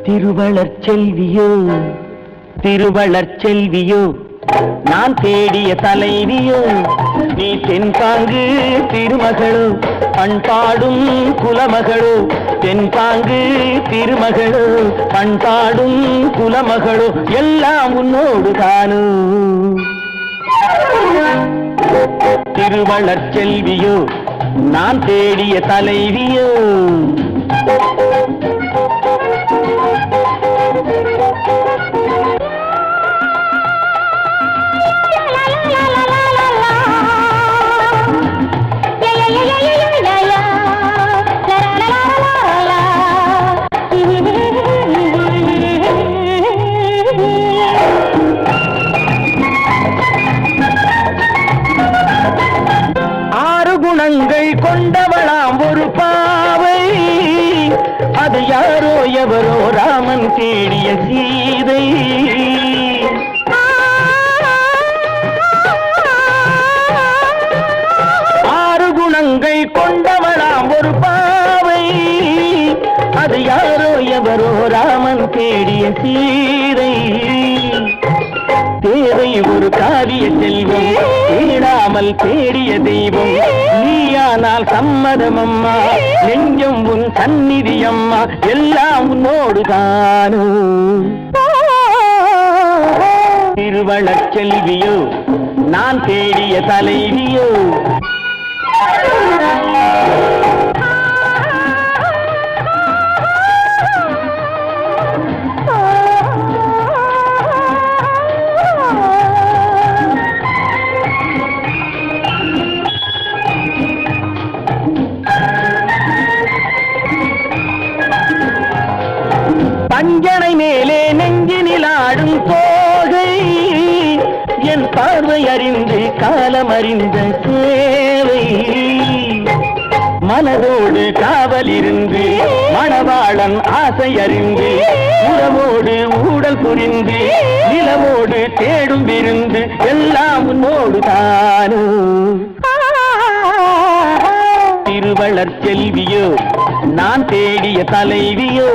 திருவளர் செல்வியோ திருவளர் செல்வியோ நான் தேடிய தலைவியோ நீ தென்பாங்கு திருமகளோ பண்பாடும் குலமகளோ தென்பாங்கு திருமகளோ பண்பாடும் குலமகளோ எல்லாம் உன்னோடு தானோ திருவளர் செல்வியோ நான் தேடிய தலைவியோ கொண்டவளாம் ஒரு பாவை அது யாரோ எவரோ ராமன் தேடிய சீதை ஆறு குணங்கள் கொண்டவளாம் ஒரு பாவை அது யாரோ எவரோ ராமன் தேடிய சீதை தேவை ஒரு காவிய செல்வம் தேடாமல் தேடிய தெய்வம் நீயானால் சம்மதம் அம்மா நெஞ்சம் உன் சந்நிதி அம்மா எல்லாம் உன்னோடு தானோ திருவளர் செல்வியோ நான் தேடிய தலைவியோ பஞ்சனை மேலே நெஞ்சினில் ஆடும் தோகை என் பார்வை அறிந்து காலம் அறிந்த சேவை மனதோடு காவல் இருந்து மணவாளன் ஆசை அறிந்து உறவோடு ஊடல் புரிந்து நிலவோடு தேடும் விருந்து எல்லாம் உன்னோடு தானோ திருவளர் செல்வியோ நான் தேடிய தலைவியோ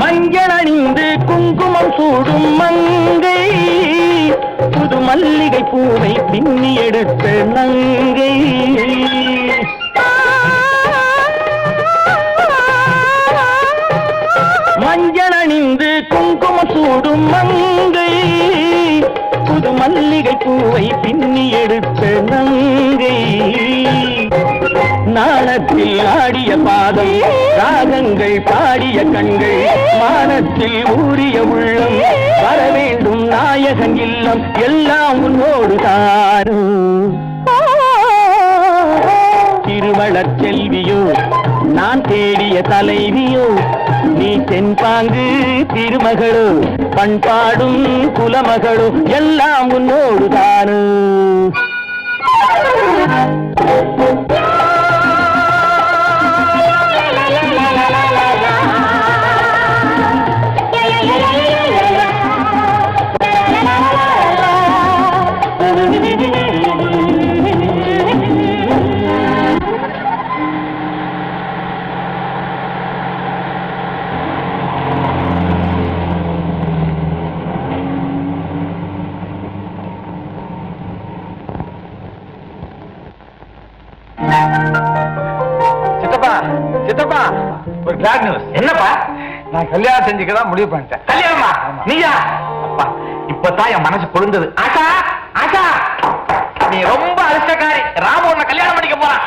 மஞ்சள் அணிந்து குங்குமம் சூடும் மங்கை புது மல்லிகை பூவை பின்னி எடுத்த நங்கை மஞ்சள் அணிந்து குங்குமம் சூடும் மங்கை புது மல்லிகை பூவை பின்னி எடுத்த நங்கை நாணத்தில் ஆடிய பாதம் ராகங்கள் பாடிய கண்கள் மானத்தில் ஊறிய உள்ளம் வர வேண்டும் நாயகன் இல்லம் எல்லாம் உன்னோடு தானோ திருவளர் செல்வியோ நான் தேடிய தலைவியோ நீ தென்பாங்கு திருமகளோ பண்பாடும் குலமகளோ எல்லாம் உன்னோடு தானோ சித்தப்பா ஒரு கிளாட் நியூஸ். என்னப்பா? நான் கல்யாணம் செஞ்சுக்கதான் முடிவு பண்ணிட்டேன். கல்யாணமா? நீயா? அப்பா இப்பதான் என் மனசு கொழுந்தது. ஆஷா ஆஷா நீ ரொம்ப அதிர்ஷ்டக்காரி. ராமு உன்னை கல்யாணம் பண்ணிக்க போறான்.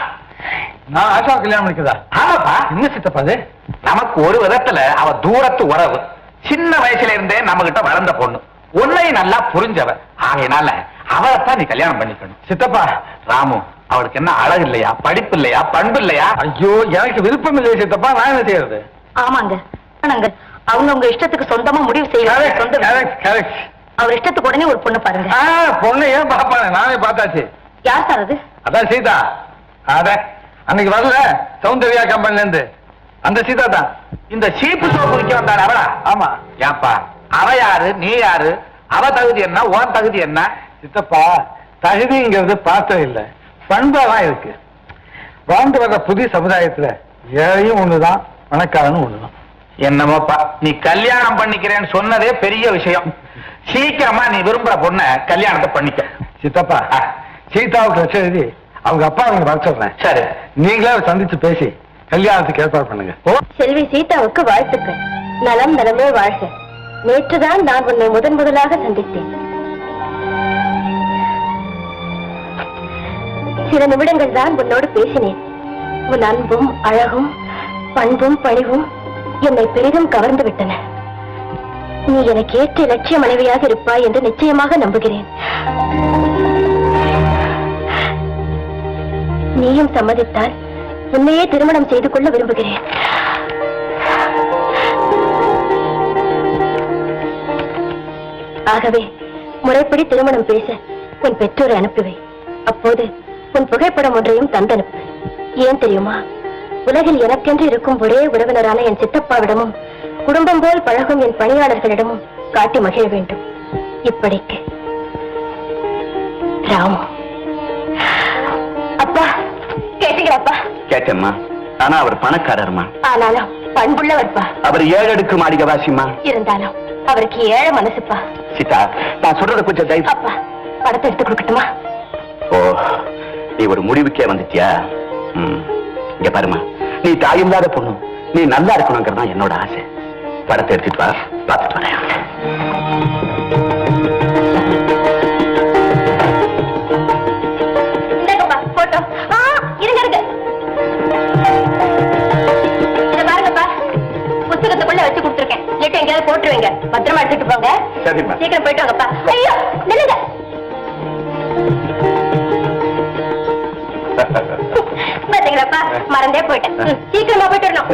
நான் ஆஷா கல்யாணம் பண்ணிக்கதா? ஆமாப்பா. என்ன சித்தப்பா அது? நமக்கு ஒரு விதத்துல அவ தூரத்து உறவு. சின்ன வயசுல இருந்தே நம்ம கிட்ட வளர்ந்த பொண்ணு. உன்னையும் நல்லா புரிஞ்சவ. ஆகையினால அவளைத்தான் நீ கல்யாணம் பண்ணிக்கணும். சித்தப்பா ராமு அவளுக்கு என்ன அழகு இல்லையா, படிப்பு இல்லையா, பண்பு இல்லையா? ஐயோ எனக்கு விருப்பம் இல்லையா சித்தப்பா, நான் என்ன செய்யறது? ஆமாங்க அவங்க உங்க இஷ்டத்துக்கு சொந்தமா முடிவு செய்யறாங்க. அவர் இஷ்டத்துக்கு உடனே ஒரு பொண்ணு பாருங்க. பொண்ணு ஏன் பாப்பானே, நானே பார்த்தாச்சு. யார் சார் அது? அதான் சீதா. அன்னைக்கு வரல சௌந்தர்யா கம்பெனில இருந்து அந்த சீதா தான். இந்த சீப்பு சோப்பு விற்க வந்தாள் அவளா? ஆமா. ஏப்பா அவ யாரு நீ யாரு? அவ தகுதி என்ன உன் தகுதி என்ன? சித்தப்பா தகுதிங்கிறது பார்த்தது இல்ல, பண்பாதான் இருக்கு. வாழ்ந்து வர்ற புதிய சமுதாயத்துல ஏழையும் ஒண்ணுதான், பணக்காரனும் ஒண்ணுதான். என்னமோப்பா நீ கல்யாணம் பண்ணிக்கிறேன்னு சொன்னதே பெரிய விஷயம். சீக்கிரமா நீ விரும்புற பொண்ண கல்யாணத்தை பண்ணிக்க. சித்தப்பா சீதாவுக்கு லட்சம் எழுதி அவங்க அப்பா அவங்க வர சொல்றேன். சரி, நீங்களே சந்திச்சு பேசி கல்யாணத்துக்கு ஏற்பாடு பண்ணுங்க. செல்வி சீதாவுக்கு வாழ்த்துக்கள். நலம் நலமே வாழ்க. நேற்றுதான் நான் உன்னை முதலாக சந்தித்தேன். சில நிமிடங்கள் தான் உன்னோடு பேசினேன். உன் அன்பும் அழகும் பண்பும் பணிவும் என்னை பெரிதும் கவர்ந்து விட்டன. நீ எனக்கு ஏற்ற இலட்சிய மனைவியாக இருப்பாய் என்று நிச்சயமாக நம்புகிறேன். நீயும் சம்மதித்தால் உன்னையே திருமணம் செய்து கொள்ள விரும்புகிறேன். ஆகவே முறைப்படி திருமணம் பேச உன் பெற்றோரை அனுப்புவை. அப்போது உன் புகைப்படம் ஒன்றையும் தந்தனுப்பு. ஏன் தெரியுமா? உலகில் எனக்கென்று இருக்கும் ஒரே உறவினரான என் சித்தப்பாவிடமும் குடும்பம் போல் பழகும் என் பணியாளர்களிடமும் காட்டி மகிழ வேண்டும். இப்படிக்கு ராமு. அப்பா கேட்டீங்களாப்பா? கேட்டேம்மா. ஆனா அவர் பணக்காரர்மா. ஆனாலும் பண்புள்ளவர்ப்பா. அவர் 7 அடுக்கு மாளிகை வாசிமா. இருந்தாலும் அவருக்கு ஏழை மனசுப்பா. சீதா நான் சொல்றத கொஞ்சம் தயவு. அப்பா படத்தை எடுத்து கொடுக்கட்டுமா? ஓ, நீ ஒரு முடிவுக்கே வந்துட்டியா? இங்க பாருமா, நீ தாயில்லாத பொண்ணு, நீ நல்லா இருக்கணுங்கிறதா என்னோட ஆசை. படத்தை எடுத்துட்டு வா, பார்த்துட்டு வரேன். இந்தாங்கப்பா போட்டோ. இருங்க இருங்க, இத பாருங்கப்பா. புத்தகத்துக்குள்ள வச்சு கொடுத்துருக்கேன். லேட்டு எங்கேயாவது போட்டுருவீங்க. பத்திரமா எடுத்துட்டு போங்க. சரிம்மா. சீக்கிரம் போயிட்டு வாங்கப்பா. ஐயோ நில்லுங்க. பாத்தீங்களாப்பா, மறந்தே போயிட்டேன். சீக்கிரமா போயிட்டு வரணும்.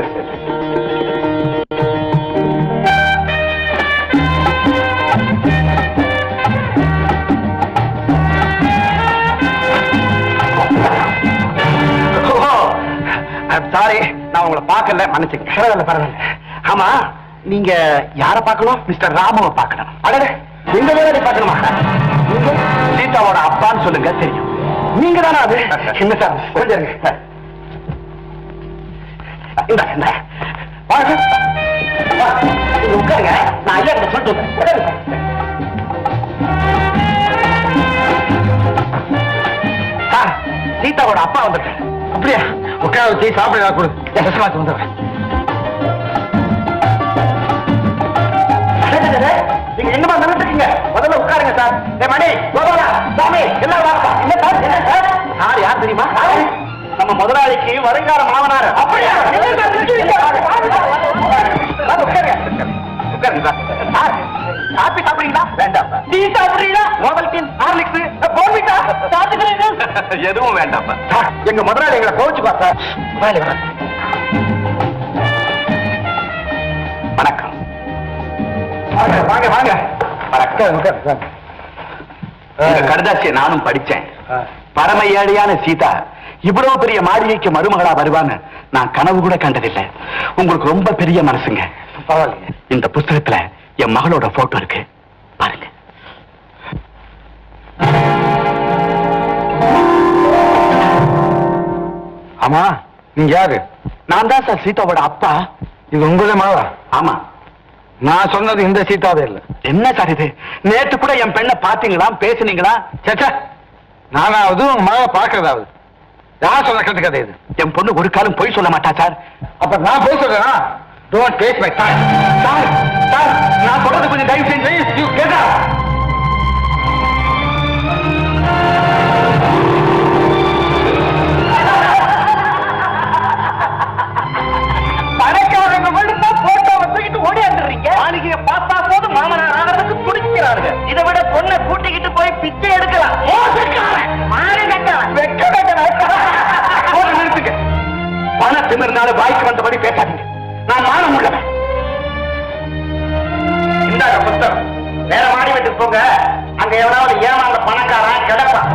சாரி, நான் உங்களை பார்க்கல, மன்னிச்சுங்க. பரவாயில்ல பரவாயில்ல. ஆமா, நீங்க யார பார்க்கணும்? மிஸ்டர் ராமுவை பார்க்கணும். அடடே, எங்க வேலை பார்க்கணுமா? சீதாவோட அப்பான்னு சொல்லுங்க, தெரியும். நீங்க தானே அது? என்ன சார் கொஞ்சம் இருங்க. இந்த வாங்க, நீங்க உட்காருங்க. நான் ஐயா கிட்ட சொல்லிட்டு சார், சீதாவோட அப்பா வந்துட்டேன். அப்படியா? உட்கார வச்சு சாப்பிட கொடு. வந்துடுறேன். நீங்க என்னமா நினைச்சுக்கீங்க? முதல்ல உட்காருங்க சார். மணி கோபாலா சாமி எல்லாம் வாப்பா. என்ன சார்? என்ன சார்? சார் யார் தெரியுமா? நம்ம முதலாளிக்கு வருங்கால மாமனார். அப்படியா? உட்காருங்க சார். சார் காப்பி சாப்பிடுறீங்களா? வேண்டாம். டீ சாப்பிடுறீங்களா? ஓவல்டின், ஹார்லிக்ஸ், போர்விட்டா சாப்பிடுறீங்க? எதுவும் வேண்டாம். எங்க முதலாளி எங்களை கோச்சு பார்த்தா. வணக்கம். வாங்க வாங்க. வணக்கம். கடுதாசியை நானும் படிச்சேன். பரம ஏழையான சீதா இவ்வளவு பெரிய மாளிகைக்கு மருமகளா வருவான்னு நான் கனவு கூட கண்டதில்லை. உங்களுக்கு ரொம்ப பெரிய மனசுங்க. இந்த புத்தகத்துல என் மகளோட போட்டோ இருக்கு, பாருங்க. ஆமா, நீங்க யாரு? நான் தான் சார் சீதாவோட அப்பா. இது உங்களோட மகளா? ஆமா. நான் சொன்னது இந்த சீதாவே இல்ல. என்ன சார் இது? நேற்று கூட என் பெண்ணை பாத்தீங்களா, பேசுனீங்களா? சேச்சா, நானாவது உங்க மகளை பாக்குறதாவது? யார் சொன்ன கட்டு கதை இது? என் பொண்ணு ஒரு காலம் பொய் சொல்ல மாட்டா சார். அப்ப நான் பொய் சொல்றேனா? Don't waste my time. Sir, sir, நான் சொல்றது கொஞ்சம் தயவு செஞ்சு you get out. பணக்காரங்க மட்டும் தான் போட்டோ வச்சுக்கிட்டு ஓடியாந்துறீங்க. மாளிகையை பார்த்தா போது மாமனார் ஆகிறதுக்கு துடிக்கிறார்கள். இதை விட பொண்ணை கூட்டிக்கிட்டு போய் பிச்சை எடுக்கலாம். நிறுத்துங்க. பணத்தின் இருந்தாலும் வாய்க்கு வந்தபடி பேசாதீங்க. நான் மானம் உள்ளவன். இந்த புத்தகம் வேற மாடி வீட்டுக்கு போங்க. அங்க எவனாவது ஏமாந்த பணக்காரன் கிடப்பான்.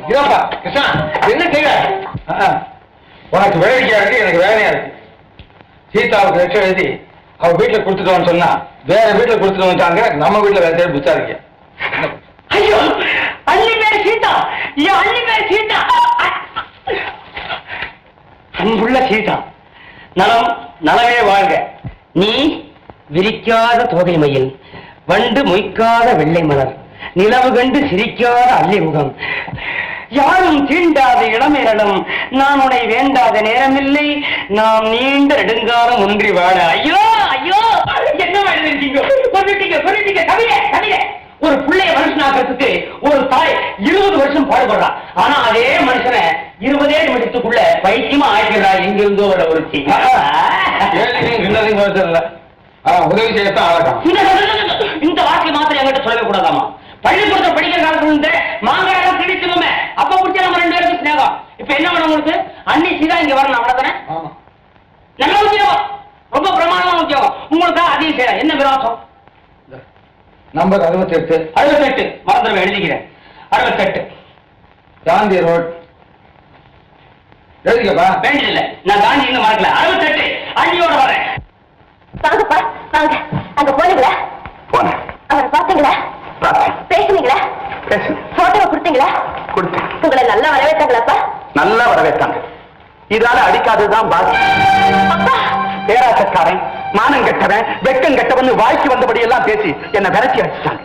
இதோப்பா கிருஷ்ணா என்ன செய்ய உனக்கு வேடிக்கையா இருக்கு எனக்கு வேலையா இருக்கு. சீதாவுக்கு லட்சம் எழுதி அவ வீட்டுல கொடுத்துட்டோம்னு சொன்னா வேற வீட்டுல கொடுத்துட்டு வந்தாங்க, நம்ம வீட்டுல வேற தேடி விசாரிக்க. ஐயோ அள்ளி பேர் சீதா, என் அள்ளி பேர் சீதா. அன்புள்ள சீதா, நலம் நலமே வாழ்க. நீ விரிக்காத தோகை மயில், வண்டு மொய்க்காத வெள்ளை மலர், நிலவு கண்டு சிரிக்காத அல்லி முகம், யாரும் தீண்டாத இளமேரடம், நான் உன்னை வேண்டாத நேரமில்லை, நாம் நீண்ட நெடுங்காலம் ஒன்றி வாழ. ஐயோ ஐயோ என்ன எழுதிருக்கீங்க, சொல்லிட்டீங்க கவிதை கவிதை. ஒரு பிள்ளைய மனுஷனாக்கிறதுக்கு ஒரு தாய் 20 வருஷம் பாடுபடுறா. ஆனா அதே மனுஷனை 20 நிமிஷத்துக்குள்ள பைத்தியமா ஆயிடுறா. எங்கிருந்தோ வர ஒரு உதவி செய்யத்தான் ஆகலாம். இந்த வார்த்தை மாத்திரம் என்கிட்ட சொல்லவே கூடாதாமா. பள்ளிக்கூடத்தை படிக்கிற காலத்துல இருந்து மாங்காயம் கிடைச்சுமே அப்ப முடிச்சு நம்ம 2 பேருக்கு ஸ்நேகம். இப்ப என்ன வேணும் உங்களுக்கு? அன்னி சீதா இங்க வரணும், அவ்வளவுதானே? நல்ல உத்தியோகம், ரொம்ப பிரமாணமான உத்தியோகம். உங்களுக்கு அதையும் செய்யலாம். என்ன விரோசம்? நம்பர் 68 மறந்துடுவேன், எழுதிக்கிறேன். 68 காந்தி ரோட். எழுதிக்கப்பா. வேண்டியதில்லை, நான் காந்தி இன்னும் மறக்கல. 68 அண்ணியோட வரேன். வாங்கப்பா வாங்க. அங்க போனீங்களா? போனேன். அவரை பார்த்தீங்களா? பேசுனீங்களா? போட்டோவை கொடுத்தீங்களா? கொடுத்தேன். உங்களை நல்லா வரவேற்றாங்களாப்பா? நல்லா வரவேற்றாங்க. இதால அடிக்காததுதான் பாக்கி. அப்பா பேராசக்காரன், மானம் கெட்டவன், வெக்கம் கெட்டவன் வாய்க்கு வந்தபடி எல்லாம் பேசி என்ன விரட்டி அடிச்சிட்டாங்க.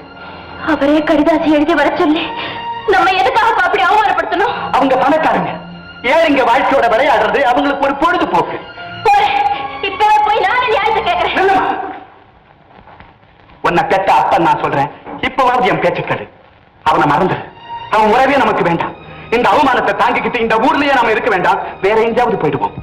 அவரே கடிதாசி எழுதி வர சொல்லி நம்ம எதுக்காக அப்படி அவமானப்படுத்தணும்? அவங்க பணக்காரங்க, ஏழைங்க வாழ்க்கையோட விளையாடுறது அவங்களுக்கு ஒரு பொழுதுபோக்கு. இப்பவே போய் நானே நியாயத்தை கேட்கிறேன். உன்னை பெத்த அப்பன் நான் சொல்றேன், இப்பவாவது என் பேச்சுக்கடு. அவனை மறந்துடு. அவன் உறவே நமக்கு வேண்டாம். இந்த அவமானத்தை தாங்கிக்கிட்டு இந்த ஊர்லயே நாம இருக்க வேண்டாம். வேற எங்கேயாவது போயிடுவோம்.